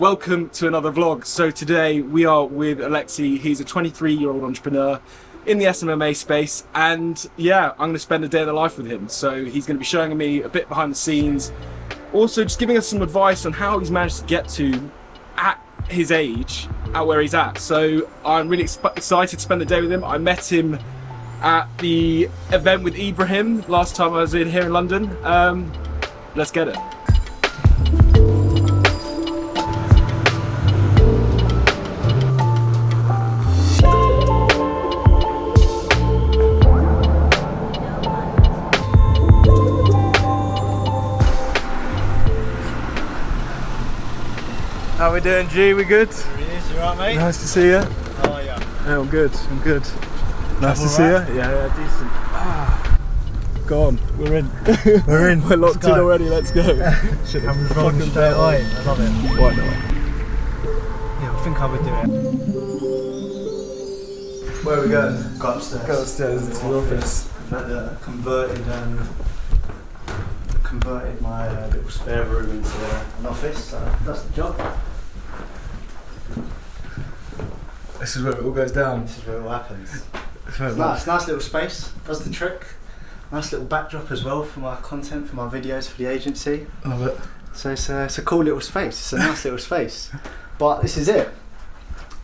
Welcome to another vlog. So today we are with Alexi. He's a 23-year-old entrepreneur in the SMMA space, and yeah, I'm going to spend a day of the life with him. So he's going to be showing me a bit behind the scenes, also just giving us some advice on how he's managed to get to, at his age, at where he's at. So I'm really excited to spend the day with him. I met him at the event with Ibrahim last time I was in here in London. Let's get it. How we doing, G? We good? You alright, mate? Nice to see you. How are you? Yeah, I'm good. Nice to see you. Yeah, decent. Go on, we're in. We're in. We're locked in already. Let's go. Cameras rolling straight away. I love it. Why not? Yeah, I think I would do it. Where are we going? Go upstairs. Go upstairs to the office. I've had converted my little spare room into an office, so that's the job. This is where it all goes down. This is where it all happens. It's nice little space, does the trick. Nice little backdrop as well for my content, for my videos, for the agency. Love it. So it's a cool little space, it's a nice little space. But this is it.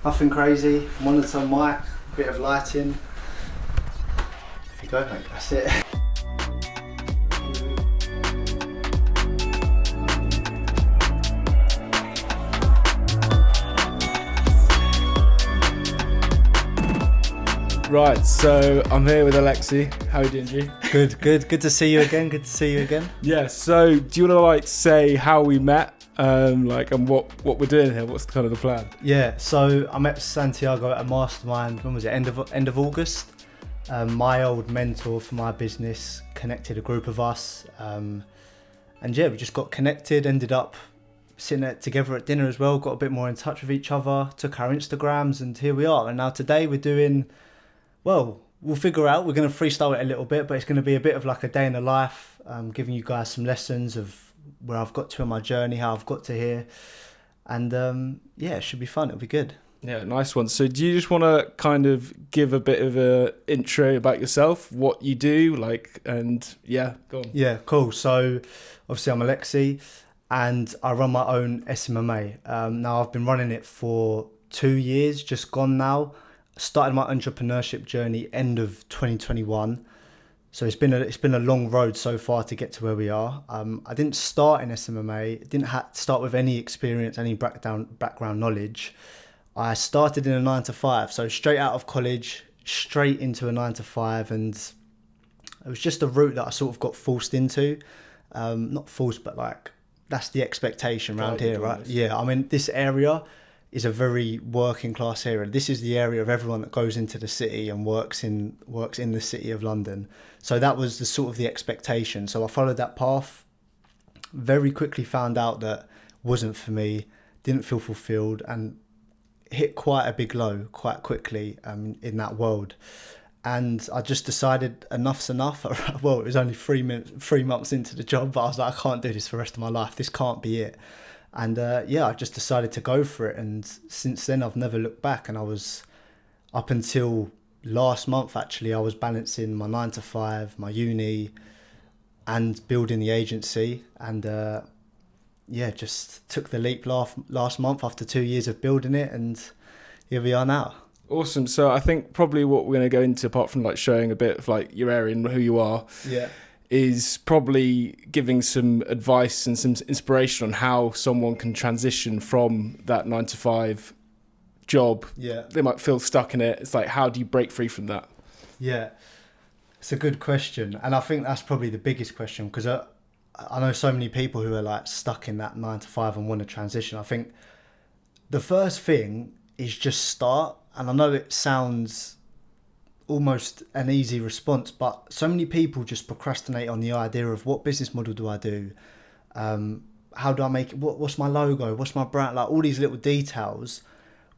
Nothing crazy, monitor, mic, bit of lighting. There you go, mate, that's it. Right, so I'm here with Alexi. How are you doing, G? Good to see you again. Yeah, so do you want to say how we met, and what we're doing here? What's kind of the plan? Yeah, so I met Santiago at a mastermind, when was it, end of August? My old mentor for my business connected a group of us, and yeah, we just got connected, ended up sitting together at dinner as well, got a bit more in touch with each other, took our Instagrams, and here we are. And now today we're doing, well, we'll figure out, we're going to freestyle it a little bit, but it's going to be a bit of like a day in the life, giving you guys some lessons of where I've got to in my journey, how I've got to here. And yeah, it should be fun, it'll be good. Yeah, nice one. So do you just want to kind of give a bit of a intro about yourself, what you do, and yeah, go on. Yeah, cool. So obviously I'm Alexi and I run my own SMMA. Now I've been running it for 2 years, just gone now. Started my entrepreneurship journey end of 2021, so it's been a long road so far to get to where we are. I didn't start in SMMA, didn't start with any experience, any background knowledge. I started in a 9-to-5, so straight out of college, straight into a 9-to-5, and it was just a route that I sort of got forced into. Not forced, but that's the expectation around here, right? Yeah, I mean, this area is a very working class area. This is the area of everyone that goes into the city and works in the city of London. So that was the sort of the expectation. So I followed that path, very quickly found out that wasn't for me, didn't feel fulfilled, and hit quite a big low quite quickly in that world. And I just decided enough's enough. Well, it was only 3 months into the job, but I was like, I can't do this for the rest of my life. This can't be it. And yeah, I just decided to go for it. And since then, I've never looked back. And I was, up until last month, actually, I was balancing my 9-to-5, my uni, and building the agency. And yeah, just took the leap last month after 2 years of building it. And here we are now. Awesome. So I think probably what we're going to go into, apart from showing a bit of your area and who you are, yeah, is probably giving some advice and some inspiration on how someone can transition from that 9-to-5 job. Yeah, they might feel stuck in it. It's how do you break free from that? Yeah, it's a good question, and I think that's probably the biggest question, because I know so many people who are stuck in that 9-to-5 and want to transition. I think the first thing is just start. And I know it sounds almost an easy response, but so many people just procrastinate on the idea of what business model do I do? How do I make it? What's my logo? What's my brand? All these little details.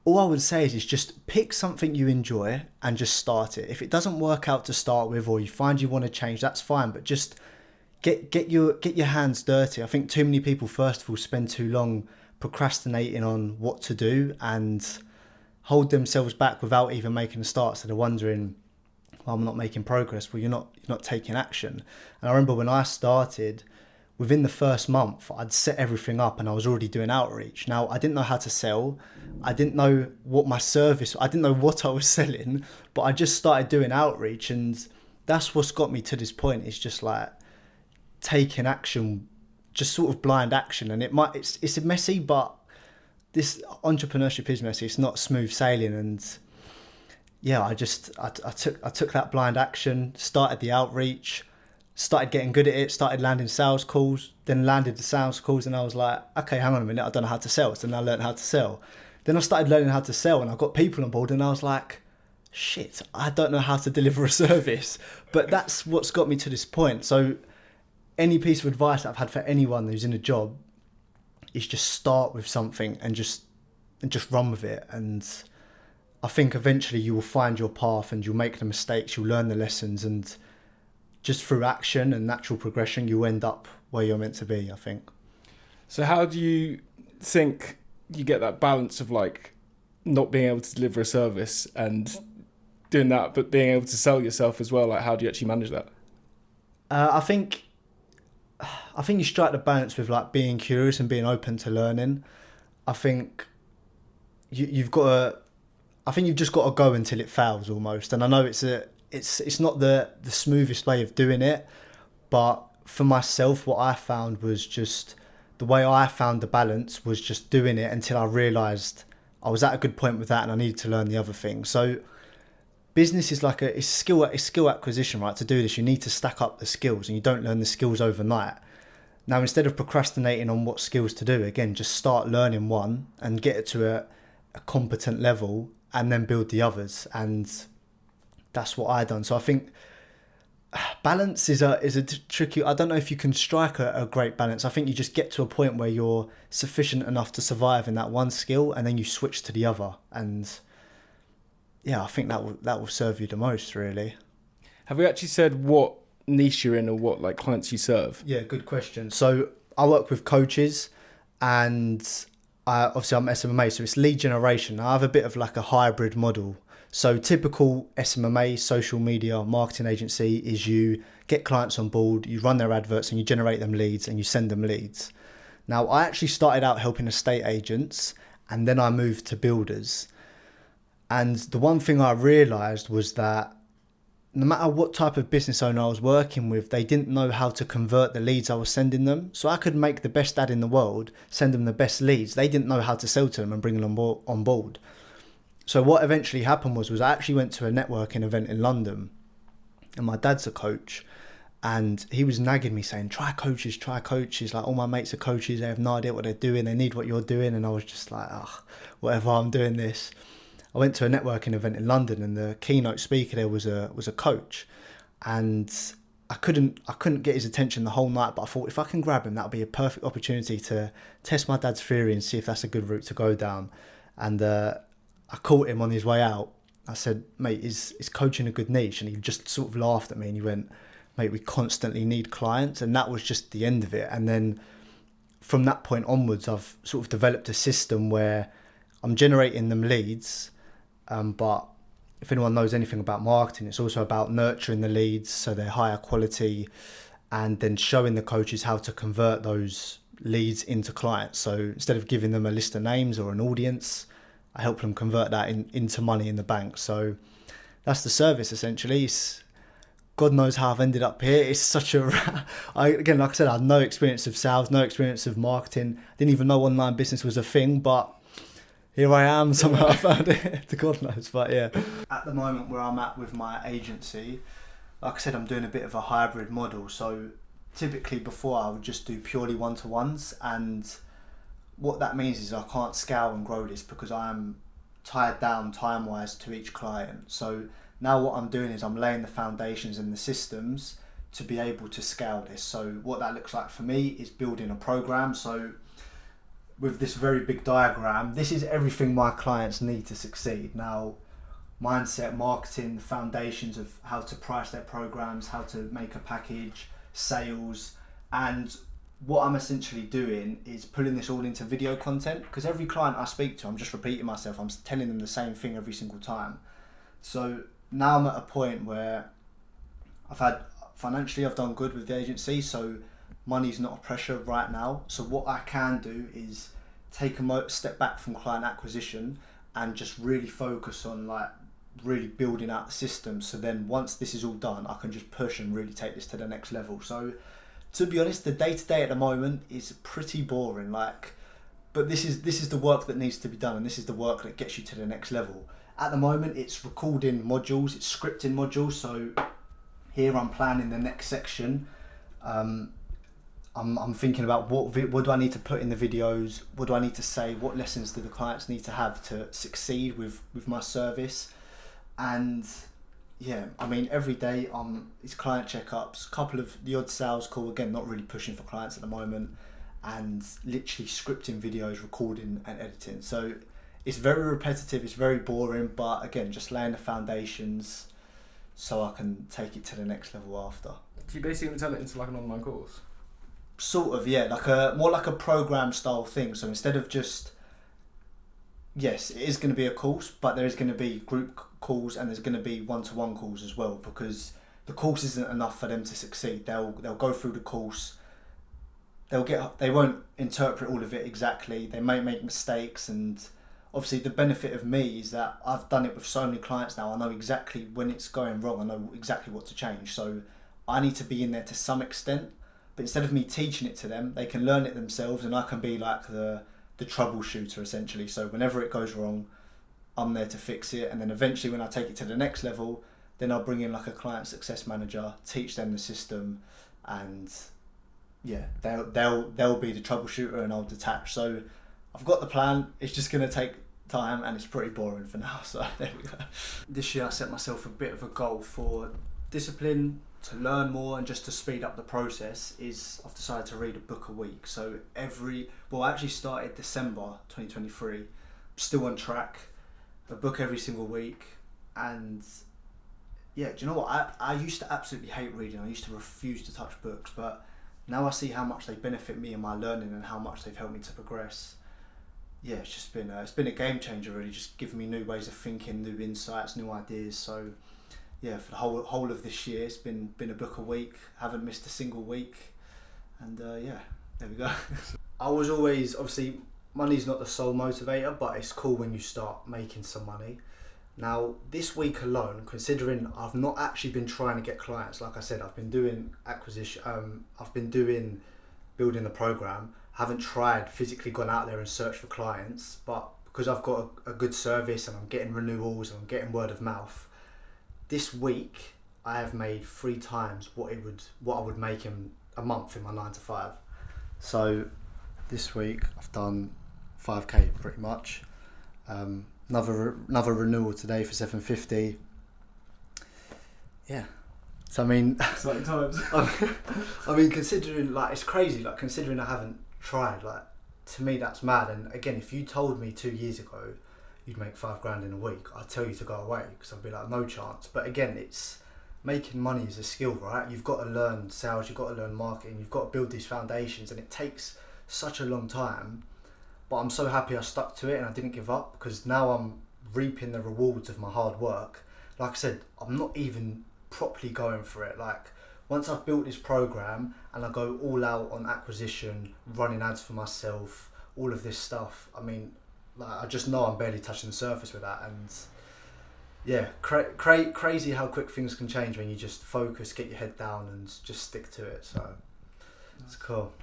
All I would say is just pick something you enjoy and just start it. If it doesn't work out to start with, or you find you want to change, that's fine. But just get your hands dirty. I think too many people, first of all, spend too long procrastinating on what to do and hold themselves back without even making a start. So they're wondering, well, I'm not making progress. Well, you're not taking action. And I remember when I started, within the first month, I'd set everything up and I was already doing outreach. Now, I didn't know how to sell. I didn't know what my service, I didn't know what I was selling, but I just started doing outreach. And that's what's got me to this point. It's just like taking action, just sort of blind action. And it's messy, but this entrepreneurship is messy. It's not smooth sailing. And yeah, I took that blind action, started the outreach, started getting good at it, started landing sales calls, then landed the sales calls, and I was like, okay, hang on a minute, I don't know how to sell. So then I learned how to sell. Then I started learning how to sell, and I got people on board, and I was like, shit, I don't know how to deliver a service. But that's what's got me to this point. So any piece of advice that I've had for anyone who's in a job is just start with something and just run with it. And I think eventually you will find your path and you'll make the mistakes, you'll learn the lessons, and just through action and natural progression, you end up where you're meant to be, I think. So how do you think you get that balance of like not being able to deliver a service and doing that, but being able to sell yourself as well? Like, how do you actually manage that? I think you strike the balance with like being curious and being open to learning. I think you've just got to go until it fails almost. And I know it's not the smoothest way of doing it, but for myself, what I found was just the way I found the balance was just doing it until I realised I was at a good point with that and I needed to learn the other thing. So business is like it's skill acquisition, right? To do this, you need to stack up the skills, and you don't learn the skills overnight. Now, instead of procrastinating on what skills to do, again, just start learning one and get it to a competent level, and then build the others. And that's what I done. So I think balance is a tricky. I don't know if you can strike a great balance. I think you just get to a point where you're sufficient enough to survive in that one skill, and then you switch to the other. And yeah, I think that will serve you the most, really. Have you actually said what niche you're in or what like clients you serve? Yeah, good question. So I work with coaches, and obviously I'm SMMA, so it's lead generation. I have a bit of like a hybrid model. So typical SMMA, social media marketing agency, is you get clients on board, you run their adverts and you generate them leads and you send them leads. Now, I actually started out helping estate agents, and then I moved to builders. And the one thing I realised was that no matter what type of business owner I was working with, they didn't know how to convert the leads I was sending them. So I could make the best ad in the world, send them the best leads. They didn't know how to sell to them and bring them on board. So what eventually happened was I actually went to a networking event in London, and my dad's a coach, and he was nagging me saying, try coaches. Like, all my mates are coaches. They have no idea what they're doing. They need what you're doing. And I was just like, whatever, I'm doing this. I went to a networking event in London, and the keynote speaker there was a coach, and I couldn't get his attention the whole night, but I thought if I can grab him, that'll be a perfect opportunity to test my dad's theory and see if that's a good route to go down. And I caught him on his way out. I said, mate, is coaching a good niche? And he just sort of laughed at me and he went, mate, we constantly need clients. And that was just the end of it. And then from that point onwards, I've sort of developed a system where I'm generating them leads. But if anyone knows anything about marketing, it's also about nurturing the leads so they're higher quality, and then showing the coaches how to convert those leads into clients. So instead of giving them a list of names or an audience, I help them convert that into money in the bank. So that's the service essentially. God knows how I've ended up here. It's such again, like I said, I had no experience of sales, no experience of marketing. Didn't even know online business was a thing, but here I am, somehow I found it, to God knows. But yeah. At the moment where I'm at with my agency, like I said, I'm doing a bit of a hybrid model. So typically before I would just do purely one-to-ones, and what that means is I can't scale and grow this because I'm tied down time-wise to each client. So now what I'm doing is I'm laying the foundations and the systems to be able to scale this. So what that looks like for me is building a program. So with this very big diagram, this is everything my clients need to succeed. Now, mindset, marketing, the foundations of how to price their programs, how to make a package, sales, and what I'm essentially doing is pulling this all into video content, because every client I speak to, I'm just repeating myself. I'm telling them the same thing every single time. So now I'm at a point where financially I've done good with the agency, so money's not a pressure right now. So what I can do is take a step back from client acquisition and just really focus on like really building out the system. So then once this is all done, I can just push and really take this to the next level. So to be honest, the day-to-day at the moment is pretty boring, but this is the work that needs to be done, and this is the work that gets you to the next level. At the moment, it's recording modules, it's scripting modules. So here I'm planning the next section. I'm thinking about what do I need to put in the videos, what do I need to say, what lessons do the clients need to have to succeed with my service. And yeah, I mean, every day it's client checkups, couple of the odd sales call, again, not really pushing for clients at the moment, and literally scripting videos, recording and editing. So it's very repetitive, it's very boring, but again, just laying the foundations so I can take it to the next level after. So you basically turn it into like an online course? Sort of, yeah, more like a program style thing. So instead of just, yes, it is going to be a course, but there is going to be group calls and there's going to be one-to-one calls as well, because the course isn't enough for them to succeed. They'll go through the course, they won't interpret all of it exactly, they may make mistakes, and obviously the benefit of me is that I've done it with so many clients now. I know exactly when it's going wrong, I know exactly what to change. So I need to be in there to some extent, but instead of me teaching it to them, they can learn it themselves, and I can be like the troubleshooter essentially. So whenever it goes wrong, I'm there to fix it, and then eventually when I take it to the next level, then I'll bring in like a client success manager, teach them the system, and yeah, they'll be the troubleshooter and I'll detach. So I've got the plan, it's just going to take time, and it's pretty boring for now, so there we go. This year I set myself a bit of a goal for discipline, to learn more, and just to speed up the process. I've decided to read a book a week. So I actually started December 2023, still on track, a book every single week. And yeah, do you know what, I used to absolutely hate reading. I used to refuse to touch books, but now I see how much they benefit me in my learning and how much they've helped me to progress. Yeah, it's been a game changer really, just giving me new ways of thinking, new insights, new ideas. So yeah, for the whole of this year, it's been a book a week. Haven't missed a single week, and yeah, there we go. I was always, obviously, money's not the sole motivator, but it's cool when you start making some money. Now, this week alone, considering I've not actually been trying to get clients, like I said, I've been doing acquisition, I've been doing building the program. I haven't tried physically gone out there and searched for clients, but because I've got a good service and I'm getting renewals and I'm getting word of mouth, this week I have made 3 times what I would make in a month in my 9 to 5. So this week I've done 5k pretty much. Another renewal today for 750. Yeah. So I mean, exciting times. I mean, considering it's crazy. Considering I haven't tried, to me that's mad. And again, if you told me 2 years ago you'd make $5,000 in a week, I'd tell you to go away, because I'd be like, no chance. But again, it's making money is a skill, right? You've got to learn sales, you've got to learn marketing, you've got to build these foundations, and it takes such a long time. But I'm so happy I stuck to it and I didn't give up, because now I'm reaping the rewards of my hard work. Like I said, I'm not even properly going for it. Once I've built this program and I go all out on acquisition, running ads for myself, all of this stuff, I mean, I just know I'm barely touching the surface with that. And yeah, crazy how quick things can change when you just focus, get your head down and just stick to it. So it's cool.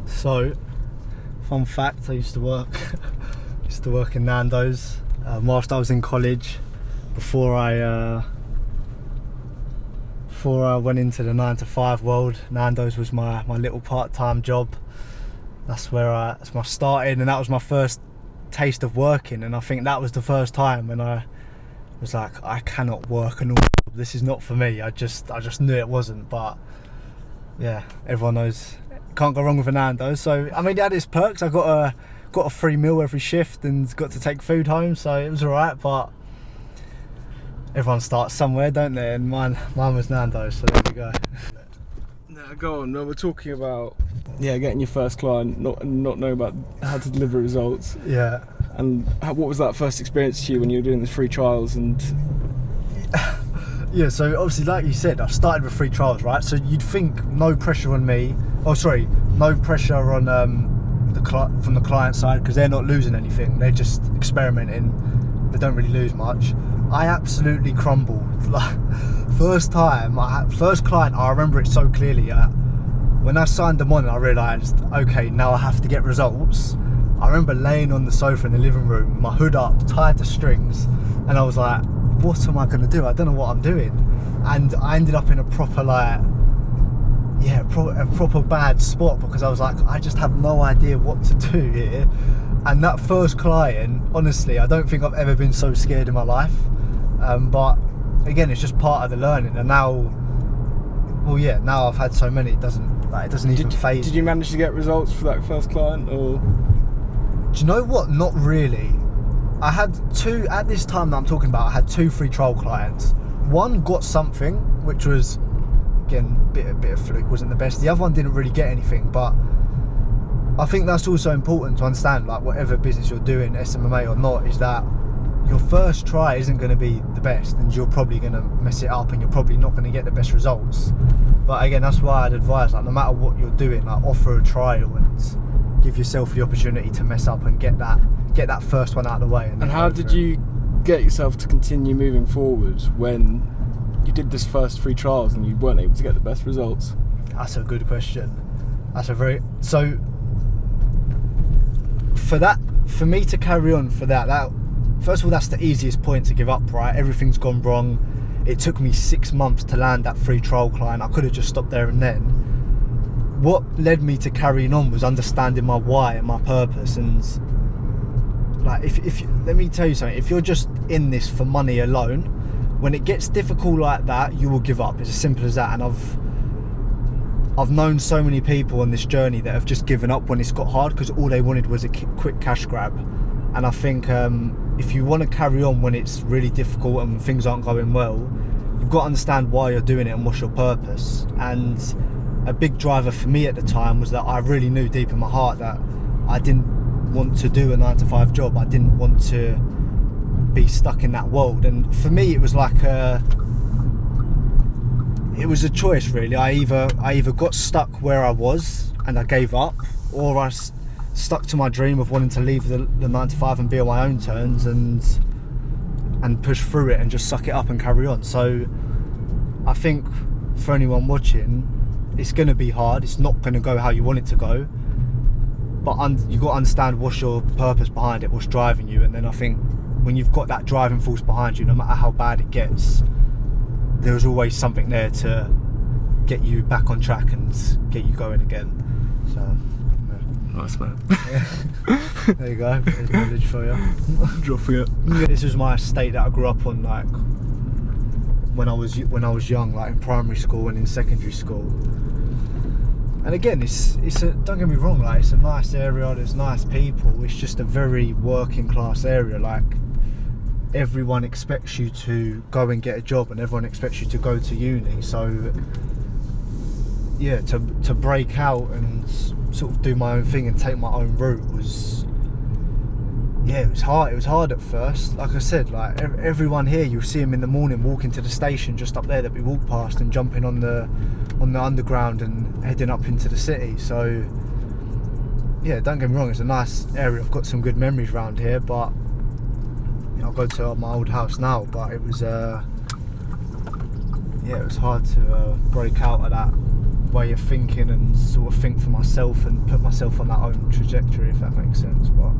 So, fun fact, I used to work in Nando's whilst I was in college. Before I went into the 9 to 5 world, Nando's was my little part-time job. That's where that's my starting, and that was my first taste of working. And I think that was the first time when I was like, I cannot work a normal job. This is not for me. I just knew it wasn't. But yeah, everyone knows can't go wrong with a Nando's. So I mean, it had its perks. I got got a free meal every shift and got to take food home, so it was alright. But everyone starts somewhere, don't they? And mine was Nando's, so there we go. No, go on. No, we're talking about getting your first client, not knowing about how to deliver results. Yeah. And what was that first experience to you when you were doing the free trials? And yeah, so obviously, like you said, I started with free trials, right? So you'd think no pressure on me. Oh, sorry, no pressure on from the client side, because they're not losing anything. They're just experimenting. They don't really lose much. I absolutely crumbled. Like, first client, I remember it so clearly. When I signed them on, I realised, okay, now I have to get results. I remember laying on the sofa in the living room, my hood up, tied to strings, and I was like, what am I going to do? I don't know what I'm doing. And I ended up in a proper a proper bad spot, because I was like, I just have no idea what to do here. And that first client, honestly, I don't think I've ever been so scared in my life. But again, it's just part of the learning. And now I've had so many, it doesn't even phase. Did you manage to get results for that first client, or? Do you know what? Not really. I had two, at this time that I'm talking about, I had 2 free trial clients. One got something, which was, again, a bit of fluke, wasn't the best. The other one didn't really get anything, but I think that's also important to understand, like whatever business you're doing, SMMA or not, is that your first try isn't going to be the best, and you're probably going to mess it up, and you're probably not going to get the best results. But again, that's why I'd advise, like, no matter what you're doing, like, offer a trial and give yourself the opportunity to mess up and get that first one out of the way. And how did you get yourself to continue moving forward when you did this first free trials and you weren't able to get the best results? That's a good question. So for me to carry on for that first of all, that's the easiest point to give up, right? Everything's gone wrong. It took me 6 months to land that free trial client. I could have just stopped there and then. What led me to carrying on was understanding my why and my purpose. And like, if let me tell you something, if you're just in this for money alone, when it gets difficult like that, you will give up. It's as simple as that. And I've known so many people on this journey that have just given up when it's got hard, because all they wanted was a quick cash grab. And I think if you want to carry on when it's really difficult and things aren't going well, you've got to understand why you're doing it and what's your purpose. And a big driver for me at the time was that I really knew deep in my heart that I didn't want to do a 9-to-5 job. I didn't want to be stuck in that world. And for me, it was like it was a choice, really. I either got stuck where I was and I gave up, or I stuck to my dream of wanting to leave the 9-to-5 and be on my own terms and push through it and just suck it up and carry on. So I think for anyone watching, it's going to be hard. It's not going to go how you want it to go, but you've got to understand what's your purpose behind it, what's driving you. And then I think when you've got that driving force behind you, no matter how bad it gets, there's always something there to get you back on track and get you going again. So nice, man. Yeah. There you go. There's knowledge for you. Dropping it. This was my estate that I grew up on, like when I was young, like in primary school and in secondary school. And again, it's a, don't get me wrong, like it's a nice area. There's nice people. It's just a very working class area. Like everyone expects you to go and get a job, and everyone expects you to go to uni. So yeah, to break out and sort of do my own thing and take my own route was, yeah, it was hard. It was hard at first. Like I said, like everyone here, you'll see them in the morning walking to the station just up there that we walk past, and jumping on the underground and heading up into the city. So yeah, don't get me wrong, it's a nice area. I've got some good memories around here, but you know, I go to my old house now, but it was yeah, it was hard to break out of that way of thinking and sort of think for myself and put myself on that own trajectory, if that makes sense. But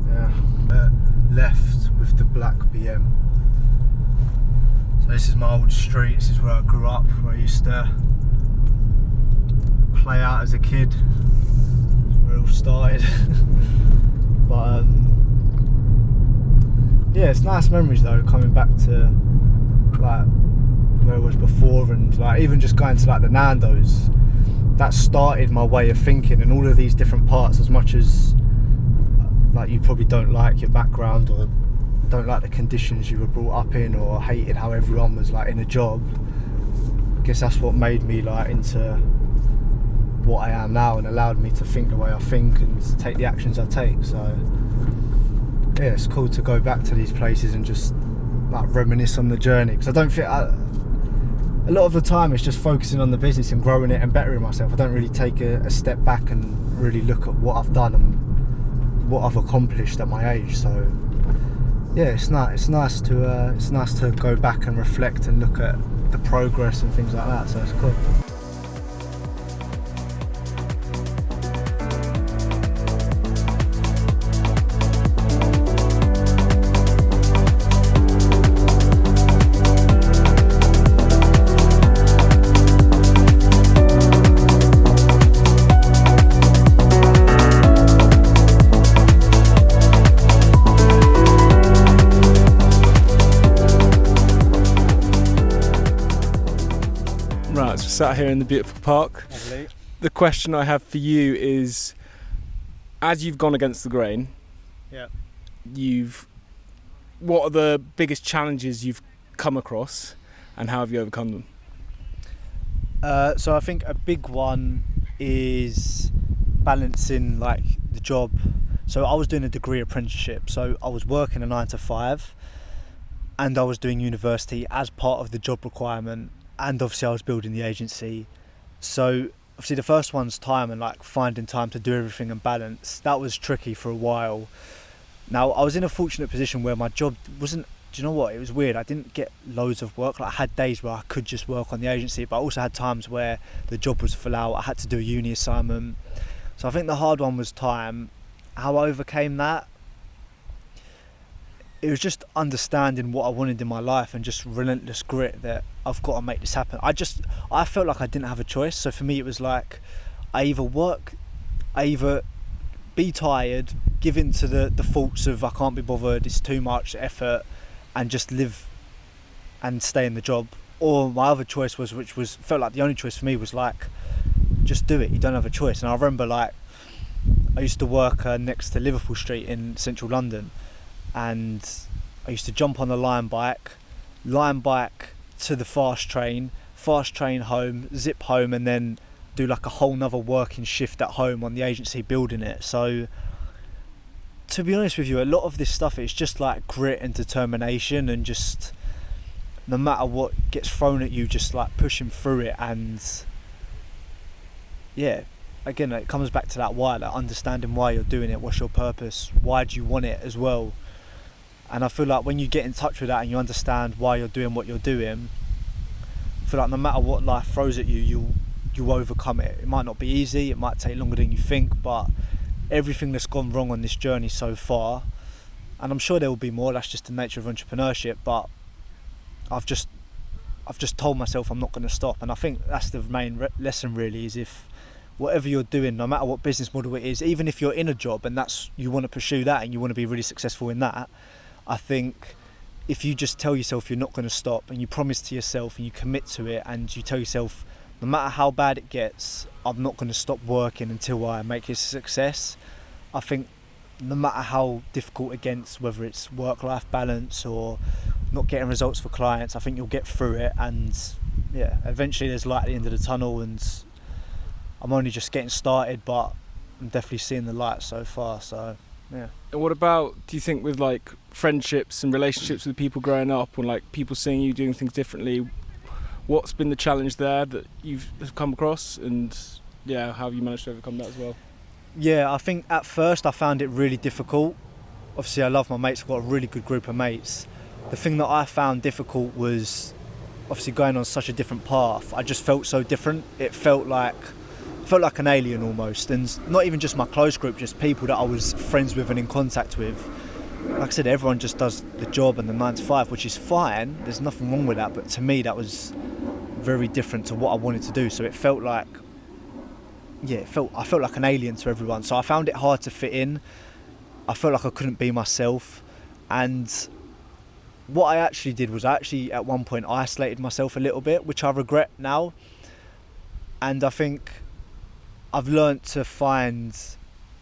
yeah, left with the black BM. So this is my old street. This is where I grew up, where I used to play out as a kid. That's where it all started. But yeah, it's nice memories though, coming back to like where it was before, and like even just going to like the Nando's, that started my way of thinking, and all of these different parts. As much as like you probably don't like your background or don't like the conditions you were brought up in, or hated how everyone was like in a job. I guess that's what made me like into what I am now and allowed me to think the way I think and take the actions I take. So yeah, it's cool to go back to these places and just like reminisce on the journey, because I don't think a lot of the time it's just focusing on the business and growing it and bettering myself. I don't really take a step back and really look at what I've done and what I've accomplished at my age. So yeah, it's nice to go back and reflect and look at the progress and things like that. So it's cool. Right, so we're sat here in the beautiful park. Lovely. The question I have for you is, as you've gone against the grain, Yeah. what are the biggest challenges you've come across, and how have you overcome them? So I think a big one is balancing like the job. So I was doing a degree apprenticeship, so I was working a 9 to 5 and I was doing university as part of the job requirement, and obviously I was building the agency. So obviously the first one's time and like finding time to do everything and balance. That was tricky for a while. Now I was in a fortunate position where my job wasn't, do you know what, it was weird, I didn't get loads of work. Like I had days where I could just work on the agency, but I also had times where the job was full out, I had to do a uni assignment. So I think the hard one was time. How I overcame that, it was just understanding what I wanted in my life and just relentless grit that I've got to make this happen. I felt like I didn't have a choice. So for me it was like, I either be tired, give in to the faults of I can't be bothered, it's too much effort, and just live and stay in the job. Or my other choice was, which was felt like the only choice for me, was like, just do it, you don't have a choice. And I remember like, I used to work next to Liverpool Street in central London, and I used to jump on the line bike to the fast train home, zip home, and then do like a whole nother working shift at home on the agency building it. So to be honest with you, a lot of this stuff is just like grit and determination, and just no matter what gets thrown at you, just like pushing through it. And yeah, again, it comes back to that why, like understanding why you're doing it, what's your purpose, why do you want it as well. And I feel like when you get in touch with that and you understand why you're doing what you're doing, I feel like no matter what life throws at you, you overcome it. It might not be easy, it might take longer than you think, but everything that's gone wrong on this journey so far, and I'm sure there will be more, that's just the nature of entrepreneurship, but I've just told myself I'm not going to stop. And I think that's the main lesson really, is if whatever you're doing, no matter what business model it is, even if you're in a job and that's, you want to pursue that and you want to be really successful in that, I think if you just tell yourself you're not going to stop, and you promise to yourself and you commit to it, and you tell yourself no matter how bad it gets, I'm not going to stop working until I make this a success, I think no matter how difficult it gets, whether it's work-life balance or not getting results for clients, I think you'll get through it. And yeah, eventually there's light at the end of the tunnel, and I'm only just getting started, but I'm definitely seeing the light so far. So yeah. And what about, do you think, with like friendships and relationships with people growing up, or like people seeing you doing things differently, what's been the challenge there that you've come across, and yeah, how have you managed to overcome that as well? Yeah, I think at first I found it really difficult. Obviously I love my mates, I've got a really good group of mates. The thing that I found difficult was obviously going on such a different path. I just felt so different. It felt like an alien almost, and not even just my close group, just people that I was friends with and in contact with. Like I said, everyone just does the job and the 9 to 5, which is fine, there's nothing wrong with that, but to me that was very different to what I wanted to do. So it felt like, I felt like an alien to everyone. So I found it hard to fit in. I felt like I couldn't be myself. And what I actually did was I actually at one point isolated myself a little bit, which I regret now. And I think I've learnt to find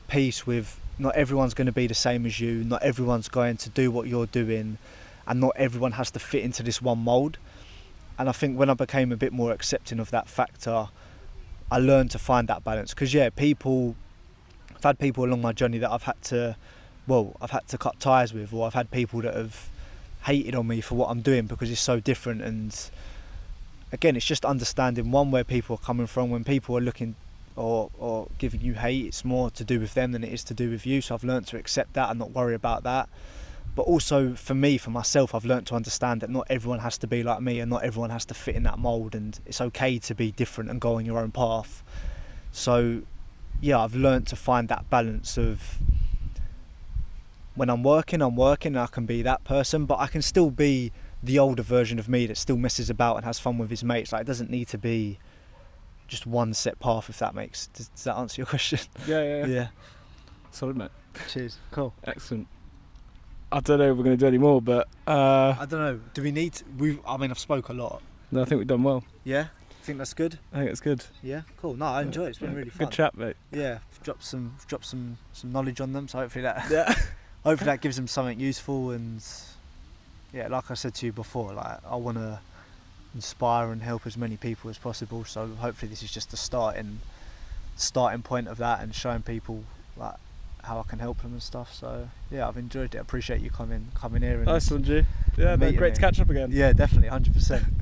peace with not everyone's going to be the same as you, not everyone's going to do what you're doing, and not everyone has to fit into this one mould. And I think when I became a bit more accepting of that factor, I learned to find that balance. Because I've had people along my journey that I've had to cut ties with, or I've had people that have hated on me for what I'm doing because it's so different. And again, it's just understanding where people are coming from. When people are looking or giving you hate, it's more to do with them than it is to do with you. So I've learned to accept that and not worry about that. But also for myself, I've learned to understand that not everyone has to be like me, and not everyone has to fit in that mould, and it's okay to be different and go on your own path. So yeah, I've learned to find that balance of when I'm working, and I can be that person, but I can still be the older version of me that still messes about and has fun with his mates. Like, it doesn't need to be just one set path, if that makes... Does that answer your question? Yeah. Solid, mate. Cheers. Cool. Excellent. I don't know if we're going to do any more, but... I don't know. Do we need to... I've spoke a lot. No, I think we've done well. Yeah? Think that's good? I think it's good. Yeah? Cool. No, I enjoy it. It's been really fun. Good chat, mate. Yeah. Dropped some knowledge on them, so hopefully that... Yeah. Hopefully that gives them something useful. And yeah, like I said to you before, like, I want to inspire and help as many people as possible, so hopefully this is just the starting point of that, and showing people like how I can help them and stuff. So yeah, I've enjoyed it. I appreciate you coming here and nice one, G. Yeah, no, great to catch up again. Yeah, definitely, 100%.